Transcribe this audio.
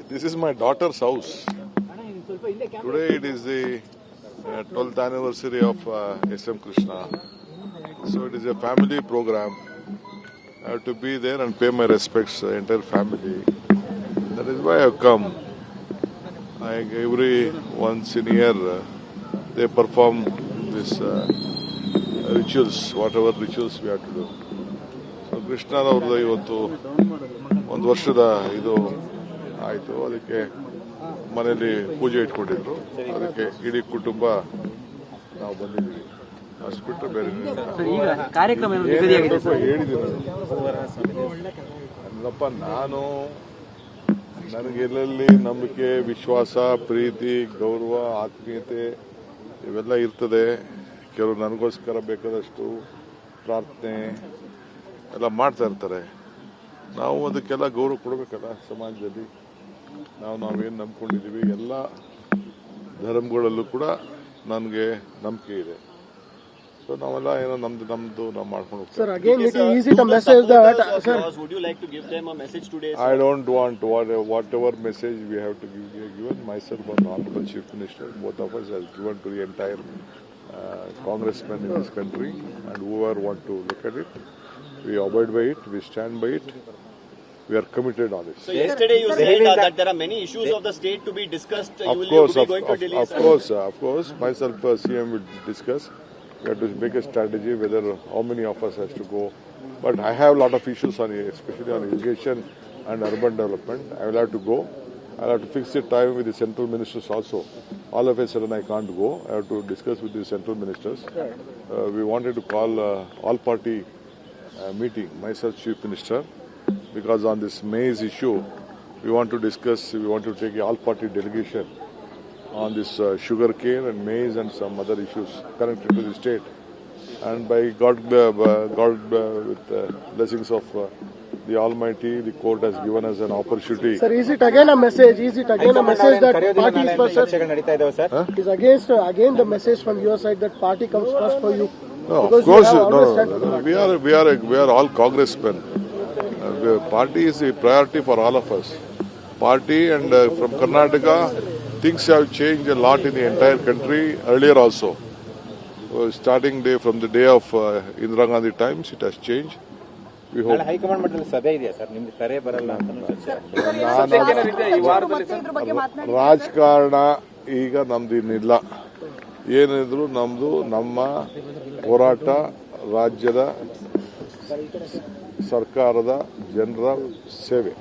This is my daughter's house. Today it is the 12th anniversary of S.M. Krishna. So it is a family program. I have to be there and pay my respects to the entire family. That is why I have come. Every once in a year they perform this rituals, whatever rituals we have to do. So ಕೃಷ್ಣರವ್ರದ್ದು ಇವತ್ತು ಒಂದು ವರ್ಷದ ಇದು ಆಯಿತು. ಅದಕ್ಕೆ ಮನೆಯಲ್ಲಿ ಪೂಜೆ ಇಟ್ಕೊಂಡಿದ್ರು. ಅದಕ್ಕೆ ಇಡೀ ಕುಟುಂಬ ನಾವು ಬಂದಿದ್ದೀವಿ. ಅಷ್ಟು ಬಿಟ್ಟು ಬೇರೆ ಹೇಳಿದ್ದೀನಿ. ಅಲ್ಲಪ್ಪ, ನನಗೆ ಎಲ್ಲೆಲ್ಲಿ ನಂಬಿಕೆ, ವಿಶ್ವಾಸ, ಪ್ರೀತಿ, ಗೌರವ, ಆತ್ಮೀಯತೆ ಇವೆಲ್ಲ ಇರ್ತದೆ. ಕೆಲವರು ನನಗೋಸ್ಕರ ಬೇಕಾದಷ್ಟು ಪ್ರಾರ್ಥನೆ ಎಲ್ಲ ಮಾಡ್ತಾ ಇರ್ತಾರೆ. ನಾವು ಅದಕ್ಕೆಲ್ಲ ಗೌರವ ಕೊಡಬೇಕಲ್ಲ. ಸಮಾಜದಲ್ಲಿ ನಾವೇನು ನಂಬ್ಕೊಂಡಿದ್ದೀವಿ ಎಲ್ಲ ಧರ್ಮಗಳಲ್ಲೂ ಕೂಡ ನನಗೆ ನಂಬಿಕೆ ಇದೆ. ಸೊ ನಾವೆಲ್ಲ ಏನೋ ನಮ್ದು ನಾವು ಮಾಡ್ಕೊಂಡು ಹೋಗ್ತೀವಿ. Sir, again it is easy to message that. Sir, would you like to give them a message today? I don't want whatever message we have to give. Given myself and Honorable Chief Minister, both of us has given to the entire congressmen in this country, and whoever want to look at it, we abide by it, we stand by it. We are committed on this. So yesterday you said that there are many issues of the state to be discussed. Of course, myself CM will discuss. We have to make a strategy whether how many of us has to go. But I have a lot of issues on, especially on irrigation and urban development. I will have to go. I will have to fix the time with the central ministers also. All of a sudden I can't go. I have to discuss with the central ministers. We wanted to call all party meeting, myself Chief Minister, because on this maize issue we want to discuss. We want to take a all party delegation on this sugar cane and maize and some other issues connected to the state. And by God with blessings of the Almighty, the court has given us an opportunity. sir, is it again a message? Is it again a message that party is first? Is again the message from your side that party comes first for you? No, of course, no. We are all congressmen. Party is a priority for all of us. Party and from Karnataka, things have changed a lot in the entire country earlier also. Starting day from the day of Indira Gandhi times, it has changed. We hope. High command ಮಟ್ಟದಲ್ಲಿ ಸಭೆ ಇದೆಯಾ sir? ನಿಮ್ದು ಕರೆ ಬರಲ್ಲ ಅಂತ ರಾಜಕಾರಣ ಈಗ ನಮ್ದು ಇನ್ನಿಲ್ಲ. ಏನಿದ್ರು ನಮ್ದು ನಮ್ಮ ಹೋರಾಟ ರಾಜ್ಯದ ಸರ್ಕಾರದ ಜನರ ಸೇವೆ.